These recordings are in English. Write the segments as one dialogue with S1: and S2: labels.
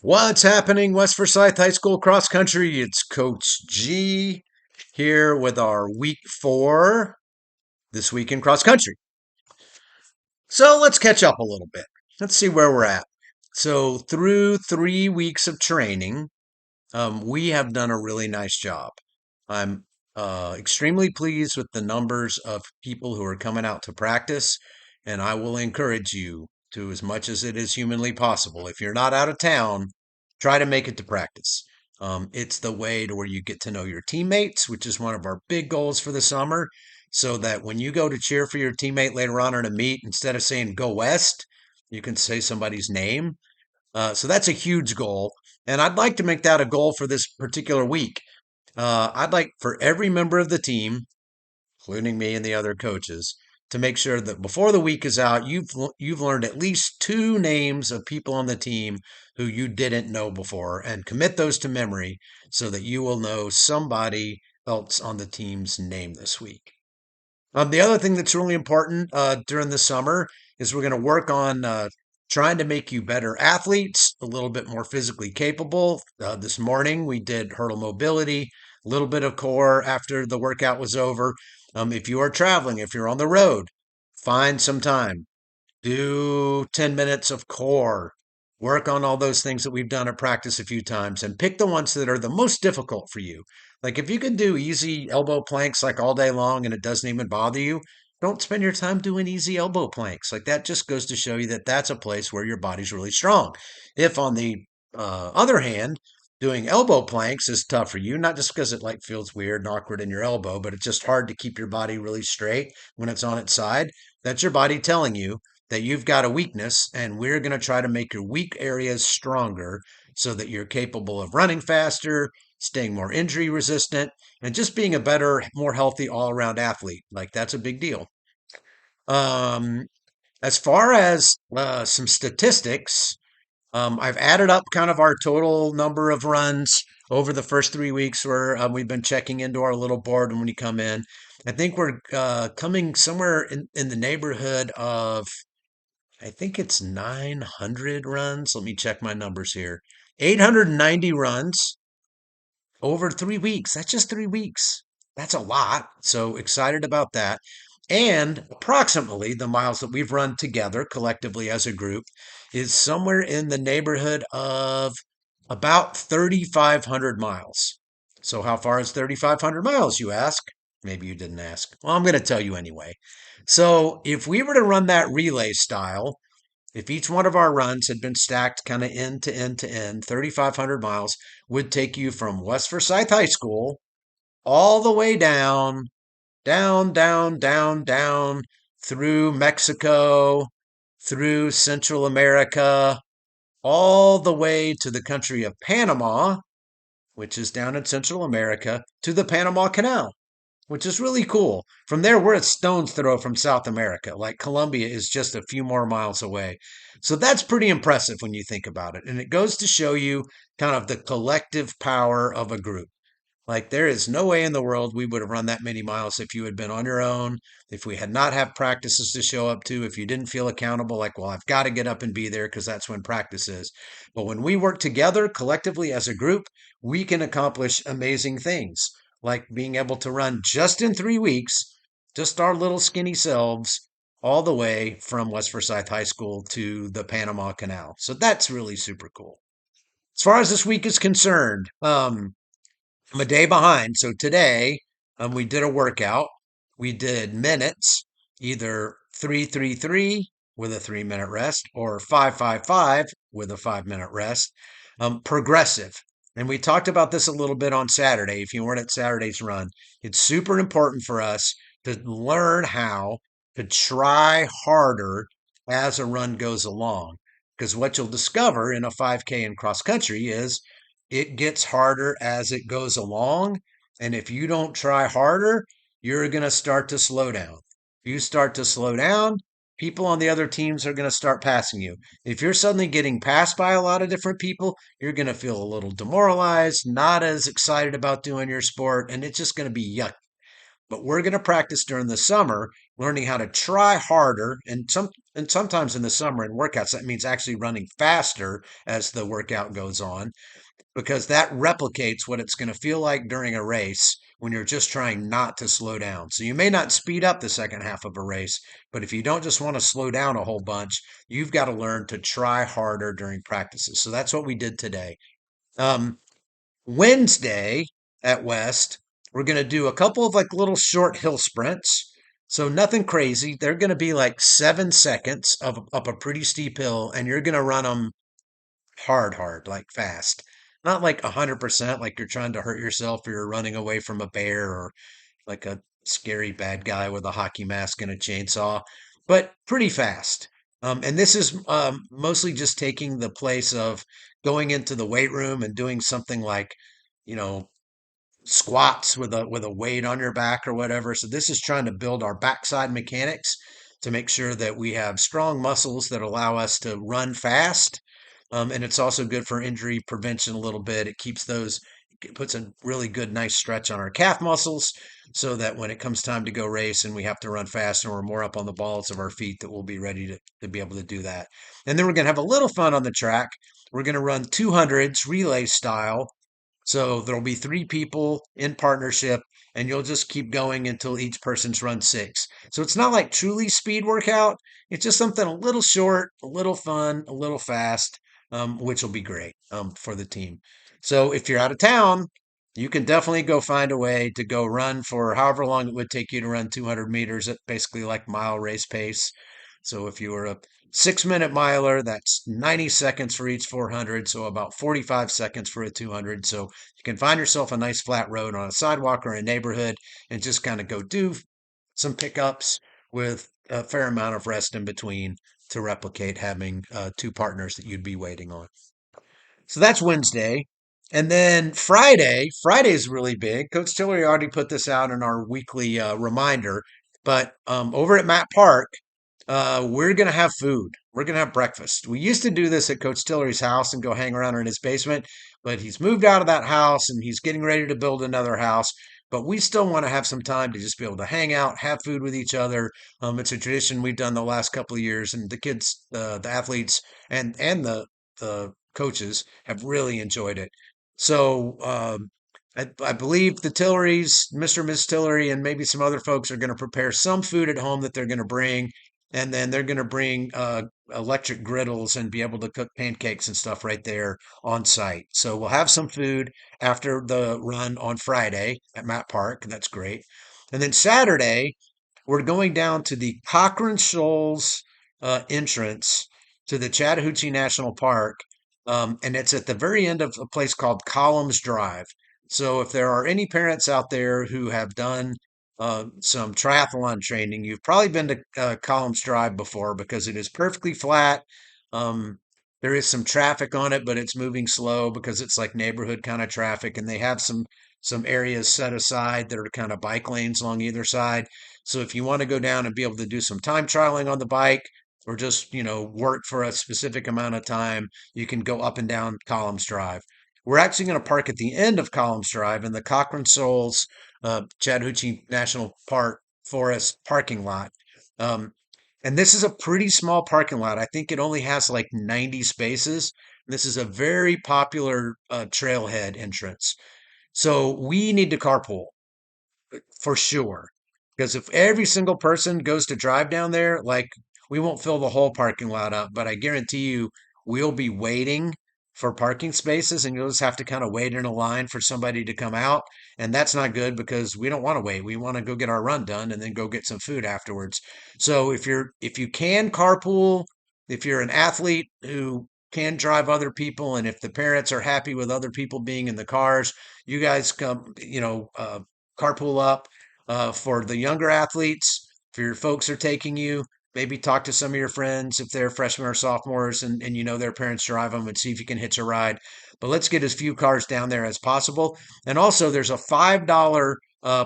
S1: What's happening, West Forsyth High School cross country? It's Coach G here with our week 4 this week in cross country. So let's catch up a little bit. Let's see where we're at. So through 3 weeks of training, we have done a really nice job. I'm extremely pleased with the numbers of people who are coming out to practice, and I will encourage you to, as much as it is humanly possible, if you're not out of town, try to make it to practice. It's the way to where you get to know your teammates, which is one of our big goals for the summer, so that when you go to cheer for your teammate later on in a meet, instead of saying "Go West," you can say somebody's name. So that's a huge goal. And I'd like to make that a goal for this particular week. I'd like for every member of the team, including me and the other coaches, to make sure that before the week is out, you've learned at least 2 names of people on the team who you didn't know before, and commit those to memory so that you will know somebody else on the team's name this week. The other thing that's really important during the summer is we're going to work on trying to make you better athletes, a little bit more physically capable. This morning we did hurdle mobility, a little bit of core after the workout was over. If you are traveling, if you're on the road, find some time. Do 10 minutes of core. Work on all those things that we've done at practice a few times and pick the ones that are the most difficult for you. Like if you can do easy elbow planks like all day long and it doesn't even bother you, don't spend your time doing easy elbow planks. Like that just goes to show you that that's a place where your body's really strong. If on the other hand, doing elbow planks is tough for you, not just because it like feels weird and awkward in your elbow, but it's just hard to keep your body really straight when it's on its side. That's your body telling you that you've got a weakness, and we're going to try to make your weak areas stronger so that you're capable of running faster, staying more injury resistant, and just being a better, more healthy all around athlete. Like that's a big deal. Um, as far as some statistics, I've added up kind of our total number of runs over the first 3 weeks where we've been checking into our little board when you come in. I think we're coming somewhere in the neighborhood of, I think it's 900 runs. Let me check my numbers here. 890 runs over 3 weeks. That's just 3 weeks. That's a lot. So excited about that. And approximately the miles that we've run together collectively as a group is somewhere in the neighborhood of about 3,500 miles. So, how far is 3,500 miles, you ask? Maybe you didn't ask. Well, I'm going to tell you anyway. So, if we were to run that relay style, if each one of our runs had been stacked kind of end to end to end, 3,500 miles would take you from West Forsyth High School all the way down, down through Mexico, through Central America, all the way to the country of Panama, which is down in Central America, to the Panama Canal, which is really cool. From there, we're a stone's throw from South America. Like Colombia is just a few more miles away. So that's pretty impressive when you think about it. And it goes to show you kind of the collective power of a group. Like there is no way in the world we would have run that many miles if you had been on your own, if we had not have practices to show up to, if you didn't feel accountable, like, well, I've got to get up and be there because that's when practice is. But when we work together collectively as a group, we can accomplish amazing things, like being able to run just in 3 weeks, just our little skinny selves, all the way from West Forsyth High School to the Panama Canal. So that's really super cool. As far as this week is concerned, I'm a day behind. So today, we did a workout. We did minutes, either 3-3-3 with a 3 minute rest or 5-5-5 with a 5 minute rest. Progressive. And we talked about this a little bit on Saturday. If you weren't at Saturday's run, it's super important for us to learn how to try harder as a run goes along. Because what you'll discover in a 5K in cross country is it gets harder as it goes along. And if you don't try harder, you're going to start to slow down. If you start to slow down, people on the other teams are going to start passing you. If you're suddenly getting passed by a lot of different people, you're going to feel a little demoralized, not as excited about doing your sport, and it's just going to be yuck. But we're going to practice during the summer learning how to try harder, and sometimes in the summer in workouts that means actually running faster as the workout goes on, because that replicates what it's going to feel like during a race when you're just trying not to slow down. So you may not speed up the second half of a race, but if you don't just want to slow down a whole bunch, you've got to learn to try harder during practices. So that's what we did today. Um, Wednesday at West, we're going to do a couple of like little short hill sprints. So nothing crazy. They're going to be like 7 seconds of up a pretty steep hill, and you're going to run them hard, like fast. Not like 100%, like you're trying to hurt yourself or you're running away from a bear or like a scary bad guy with a hockey mask and a chainsaw, but pretty fast. And this is mostly just taking the place of going into the weight room and doing something like, you know, squats with a weight on your back or whatever. So this is trying to build our backside mechanics to make sure that we have strong muscles that allow us to run fast. And it's also good for injury prevention a little bit. It puts a really good, nice stretch on our calf muscles so that when it comes time to go race and we have to run fast and we're more up on the balls of our feet, that we'll be ready to be able to do that. And then we're going to have a little fun on the track. We're going to run 200s relay style, so there'll be three people in partnership, and you'll just keep going until each person's run six. So it's not like truly speed workout. It's just something a little short, a little fun, a little fast, which will be great for the team. So if you're out of town, you can definitely go find a way to go run for however long it would take you to run 200 meters at basically like mile race pace. So if you were a 6 minute miler, that's 90 seconds for each 400, so about 45 seconds for a 200. So you can find yourself a nice flat road on a sidewalk or a neighborhood and just kind of go do some pickups with a fair amount of rest in between to replicate having two partners that you'd be waiting on. So that's Wednesday. And then Friday is really big. Coach Tillery already put this out in our weekly reminder, but over at Matt Park, we're going to have food. We're going to have breakfast. We used to do this at Coach Tillery's house and go hang around in his basement, but he's moved out of that house and he's getting ready to build another house. But we still want to have some time to just be able to hang out, have food with each other. It's a tradition we've done the last couple of years, and the kids, the athletes, and the coaches have really enjoyed it. So I believe the Tillerys, Mr. and Miss Tillery, and maybe some other folks are going to prepare some food at home that they're going to bring, and then they're going to bring electric griddles and be able to cook pancakes and stuff right there on site. So we'll have some food after the run on Friday at Matt Park. That's great. And then Saturday, we're going down to the Cochrane Shoals entrance to the Chattahoochee National Park, and it's at the very end of a place called Columns Drive. So if there are any parents out there who have done some triathlon training, you've probably been to Columns Drive before because it is perfectly flat. Um, there is some traffic on it, but it's moving slow because it's like neighborhood kind of traffic, and they have some areas set aside that are kind of bike lanes along either side. So if you want to go down and be able to do some time trialing on the bike, or just work for a specific amount of time, you can go up and down Columns Drive. We're actually going to park at the end of Columns Drive in the Cochrane Shoals Chattahoochee National Park Forest parking lot. Um, and this is a pretty small parking lot. I think it only has like 90 spaces. This is a very popular trailhead entrance. So we need to carpool for sure. Because if every single person goes to drive down there, like we won't fill the whole parking lot up, but I guarantee you we'll be waiting for parking spaces and you'll just have to kind of wait in a line for somebody to come out. And that's not good because we don't want to wait. We want to go get our run done and then go get some food afterwards. So if you can carpool, if you're an athlete who can drive other people, and if the parents are happy with other people being in the cars, you guys come, carpool up. For the younger athletes, if your folks are taking you, maybe talk to some of your friends if they're freshmen or sophomores and you know their parents drive them, and see if you can hitch a ride. But let's get as few cars down there as possible. And also, there's a $5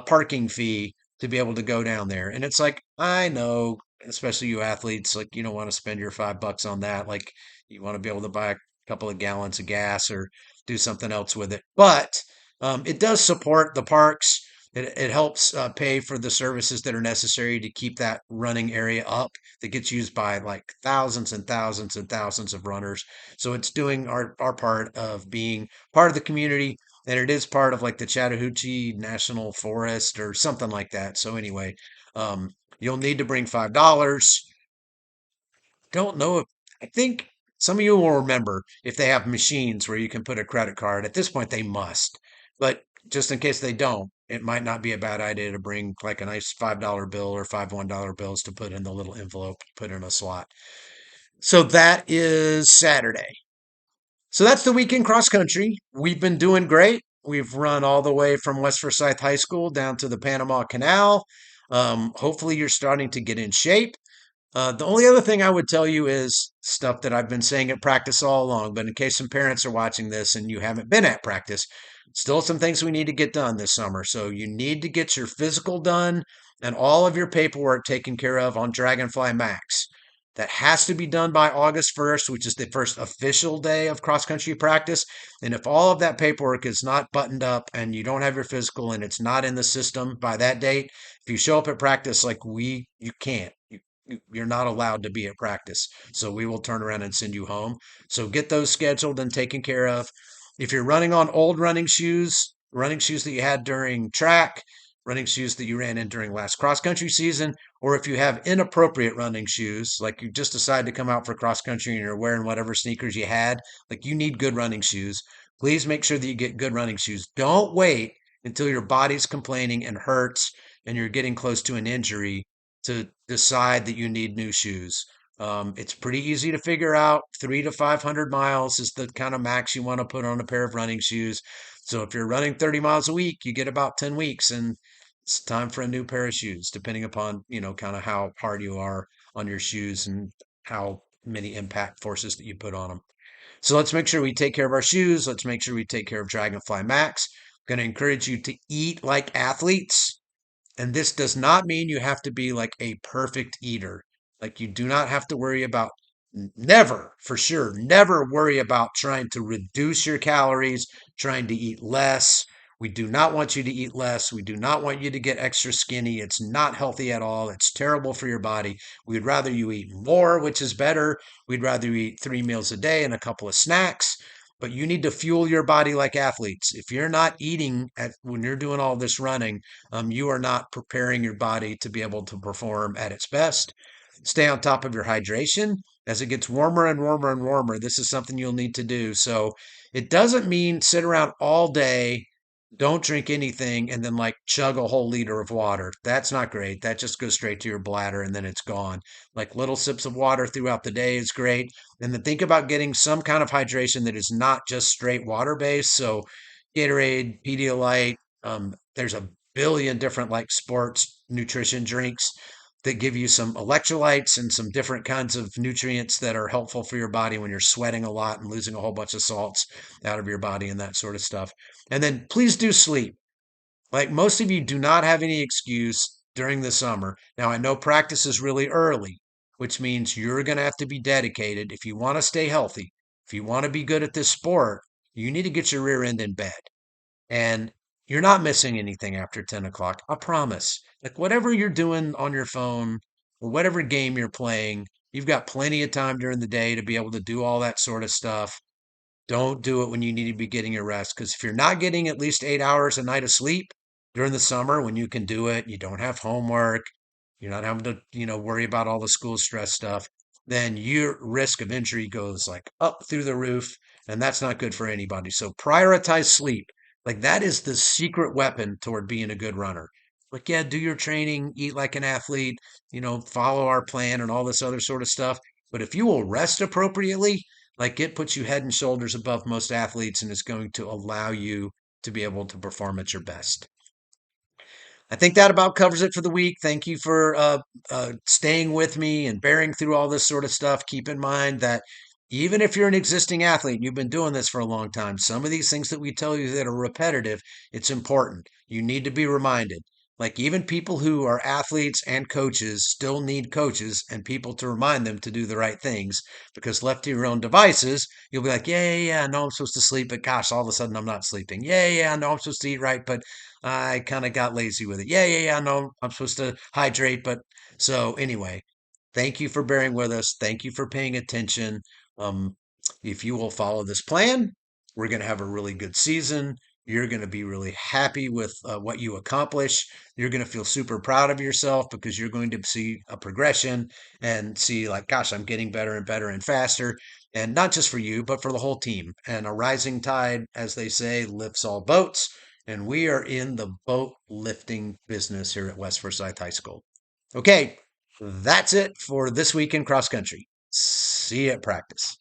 S1: parking fee to be able to go down there. And it's like, I know, especially you athletes, like you don't want to spend your $5 on that. Like you want to be able to buy a couple of gallons of gas or do something else with it. But it does support the parks. It helps pay for the services that are necessary to keep that running area up that gets used by like thousands and thousands and thousands of runners. So it's doing our part of being part of the community, and it is part of like the Chattahoochee National Forest or something like that. So anyway, um, you'll need to bring $5. Don't know if I think some of you will remember if they have machines where you can put a credit card. At this point, they must. But just in case they don't, it might not be a bad idea to bring like a nice $5 bill or five $1 bills to put in the little envelope, put in a slot. So that is Saturday. So that's the weekend cross country. We've been doing great. We've run all the way from West Forsyth High School down to the Panama Canal. Hopefully, you're starting to get in shape. The only other thing I would tell you is stuff that I've been saying at practice all along, but in case some parents are watching this and you haven't been at practice, still some things we need to get done this summer. So you need to get your physical done and all of your paperwork taken care of on Dragonfly Max. That has to be done by August 1st, which is the first official day of cross country practice. And if all of that paperwork is not buttoned up and you don't have your physical and it's not in the system by that date, if you show up at practice like you can't. You're not allowed to be at practice. So we will turn around and send you home. So get those scheduled and taken care of. If you're running on old running shoes that you had during track, running shoes that you ran in during last cross country season, or if you have inappropriate running shoes, like you just decided to come out for cross country and you're wearing whatever sneakers you had, like you need good running shoes. Please make sure that you get good running shoes. Don't wait until your body's complaining and hurts and you're getting close to an injury to decide that you need new shoes. It's pretty easy to figure out. 3 to 500 miles is the kind of max you want to put on a pair of running shoes. So if you're running 30 miles a week, you get about 10 weeks and it's time for a new pair of shoes, depending upon, kind of how hard you are on your shoes and how many impact forces that you put on them. So let's make sure we take care of our shoes. Let's make sure we take care of Dragonfly Max. I'm going to encourage you to eat like athletes. And this does not mean you have to be like a perfect eater. Like you do not have to worry about, never, for sure, never worry about trying to reduce your calories, trying to eat less. We do not want you to eat less. We do not want you to get extra skinny. It's not healthy at all. It's terrible for your body. We'd rather you eat more, which is better. We'd rather you eat 3 meals a day and a couple of snacks. But you need to fuel your body like athletes. If you're not eating when you're doing all this running, you are not preparing your body to be able to perform at its best. Stay on top of your hydration. As it gets warmer and warmer and warmer, this is something you'll need to do. So it doesn't mean sit around all day, don't drink anything, and then like chug a whole liter of water. That's not great. That just goes straight to your bladder and then it's gone. Like little sips of water throughout the day is great. And then think about getting some kind of hydration that is not just straight water based. So Gatorade, Pedialyte, there's a billion different like sports nutrition drinks that give you some electrolytes and some different kinds of nutrients that are helpful for your body when you're sweating a lot and losing a whole bunch of salts out of your body and that sort of stuff. And then please do sleep. Like most of you do not have any excuse during the summer. Now, I know practice is really early, which means you're going to have to be dedicated. If you want to stay healthy, if you want to be good at this sport, you need to get your rear end in bed. And you're not missing anything after 10 o'clock. I promise. Like whatever you're doing on your phone or whatever game you're playing, you've got plenty of time during the day to be able to do all that sort of stuff. Don't do it when you need to be getting your rest. Because if you're not getting at least 8 hours a night of sleep during the summer when you can do it, you don't have homework, you're not having to, worry about all the school stress stuff, then your risk of injury goes like up through the roof. And that's not good for anybody. So prioritize sleep. Like that is the secret weapon toward being a good runner. Like, yeah, do your training, eat like an athlete, follow our plan and all this other sort of stuff. But if you will rest appropriately, like it puts you head and shoulders above most athletes and is going to allow you to be able to perform at your best. I think that about covers it for the week. Thank you for staying with me and bearing through all this sort of stuff. Keep in mind that even if you're an existing athlete and you've been doing this for a long time, some of these things that we tell you that are repetitive, it's important. You need to be reminded. Like even people who are athletes and coaches still need coaches and people to remind them to do the right things because left to your own devices, you'll be like, yeah, I know I'm supposed to sleep, but gosh, all of a sudden I'm not sleeping. I know I'm supposed to eat right, but I kind of got lazy with it. I know I'm supposed to hydrate, but so anyway, thank you for bearing with us. Thank you for paying attention. Um, if you will follow this plan, we're going to have a really good season. You're going to be really happy with what you accomplish. You're going to feel super proud of yourself because you're going to see a progression and see, like, gosh, I'm getting better and better and faster. And not just for you, but for the whole team. And a rising tide, as they say, lifts all boats. And we are in the boat lifting business here at West Forsyth High School. Okay, that's it for this week in cross country. See you at practice.